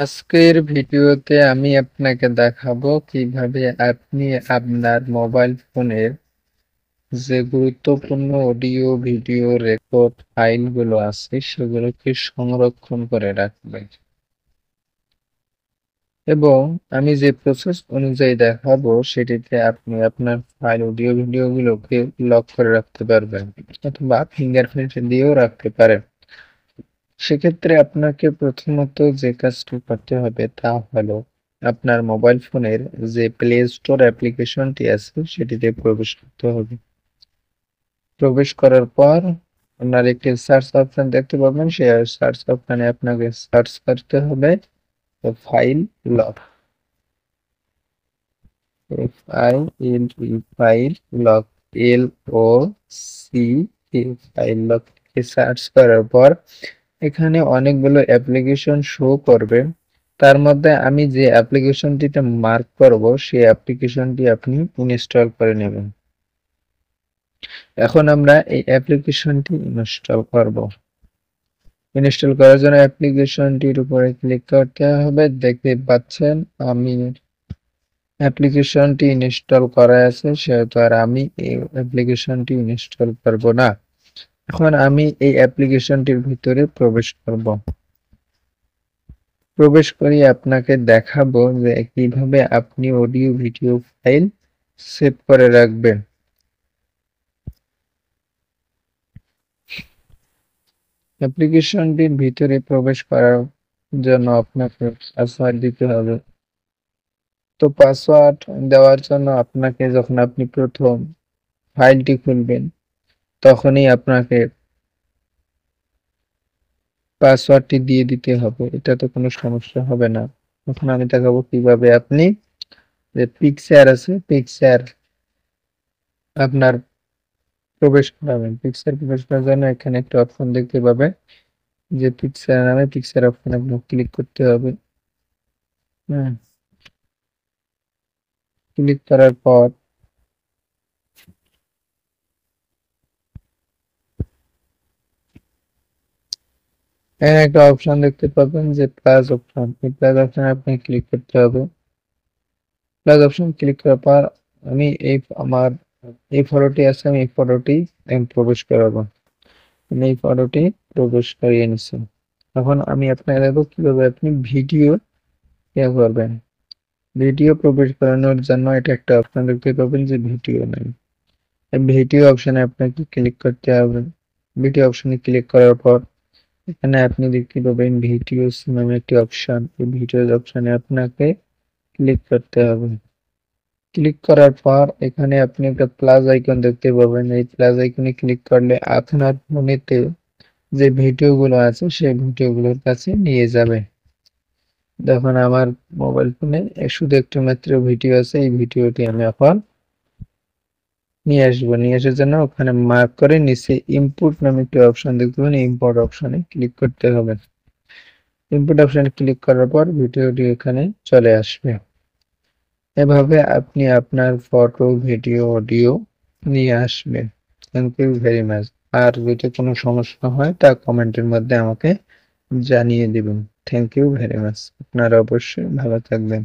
আজকের ভিডিওতে আমি আপনাকে দেখাবো কিভাবে আপনি আপনার মোবাইল ফোনের যে গুরুত্বপূর্ণ অডিও ভিডিও রেকর্ড ফাইলগুলো আছে সেগুলোকে সংরক্ষণ করে রাখবেন। এবং আমি যে প্রসেস অনুযায়ী দেখাবো সেটিতে আপনি আপনার ফাইল অডিও ভিডিওগুলোকে লক করে রাখতে পারবেন অথবা ফিঙ্গারপ্রিন্ট দিয়েও রাখতে পারেন। সেক্ষেত্রে আপনাকে প্রথমত যে কাজটি করতে হবে তা হলো আপনার মোবাইল ফোনের যে প্লে স্টোর অ্যাপ্লিকেশনটি আছে সেটিতে প্রবেশ করতে হবে। প্রবেশ করার পর আপনার একটি সার্চ অপশন দেখতে পাবেন, সেই সার্চ অপশনে আপনাকে সার্চ করতে হবে file lock, file lock, LOC file lock search করার পর এখানে অনেকগুলো অ্যাপ্লিকেশন শো করবে। তার মধ্যে আমি যে অ্যাপ্লিকেশনটিতে মার্ক করব সেই অ্যাপ্লিকেশনটি আপনি ইনস্টল করে নেবেন। এখন আমরা এই অ্যাপ্লিকেশনটি ইনস্টল করব। ইনস্টল করার জন্য অ্যাপ্লিকেশনটির উপরে ক্লিক করতে হবে। দেখতে পাচ্ছেন আমি অ্যাপ্লিকেশনটি ইনস্টল করা আছে, সেহেতু আর আমি এই অ্যাপ্লিকেশনটি ইনস্টল করব না। এখন আমি এই অ্যাপ্লিকেশনটির ভিতরে প্রবেশ করব। প্রবেশ করে আপনাকে দেখাবো যে কিভাবে আপনি অডিও ভিডিও ফাইল সেভ করে রাখবেন। অ্যাপ্লিকেশনটির ভিতরে প্রবেশ করার জন্য আপনাকে পাসওয়ার্ড দিতে হবে। তো পাসওয়ার্ড দেওয়ার জন্য আপনাকে যখন আপনি প্রথম ফাইলটি খুলবেন তখনই আপনাকে পাসওয়ার্ডটি দিয়ে দিতে হবে, এটাতে কোনো সমস্যা হবে না। এখন আমি দেখাবো কিভাবে আপনি যে পিকচার আছে পিকচার আপনার প্রবেশ করাবেন। পিকচার প্রবেশ করার জন্য এখানে একটা অপশন দেখতে পাবেন যে পিকচার নামে, পিকচার অপশন আপনি ক্লিক করতে হবে। ক্লিক করার পর এখানে একটা অপশন দেখতে পাবেন যে প্লাস অপশন, এই প্লাস অপশনে আপনি ক্লিক করতে হবে। প্লাস অপশন ক্লিক করার পর আমি আমার এই ফটোটি আছে, আমি এই ফটোটি প্রবেশ করাবো। আমি এই ফটোটি প্রবেশ করিয়ে নিচ্ছি। এখন আমি আপনাকে দেখাবো কিভাবে আপনি ভিডিও করবেন। ভিডিও প্রবেশ করানোর জন্য এটা একটা অপশন দেখতে পাবেন যে ভিডিও নেই, ভিডিও অপশনে আপনাকে ক্লিক করতে হবে। ভিডিও অপশনে ক্লিক করার পর এখানে আপনি দেখতে পাবেন ভিডিওস নামে একটি অপশন, এই ভিডিওস অপশনে আপনাকে ক্লিক করতে হবে। ক্লিক করার পর এখানে আপনি একটা প্লাস আইকন দেখতে পাবেন, এই প্লাস আইকনে ক্লিক করলে আপনার ফোনেতে যে ভিডিওগুলো আছে সেই ভিডিওগুলোর কাছে নিয়ে যাবে। দেখুন আমার মোবাইল ফোনে শুধু একটি মাত্র ভিডিও আছে, এই ভিডিওটি আমি এখন নিয়ে আসবো। নিয়ে আসার জন্য ওখানে মার্ক করে নিচে ইম্পোর্ট নামে একটি অপশন দেখতে পাবেন, ইম্পোর্ট অপশনে ক্লিক করতে হবে। ইম্পোর্ট অপশনে ক্লিক করার পর ভিডিওটি এখানে চলে আসবে। এভাবে আপনি আপনার ফটো, ভিডিও, অডিও নিয়ে আসবেন। Thank you very much. আর যদি কোনো সমস্যা হয় তা কমেন্টের মধ্যে আমাকে জানিয়ে দিবেন। Thank you very much. আপনারা অবশ্যই ভালো থাকবেন।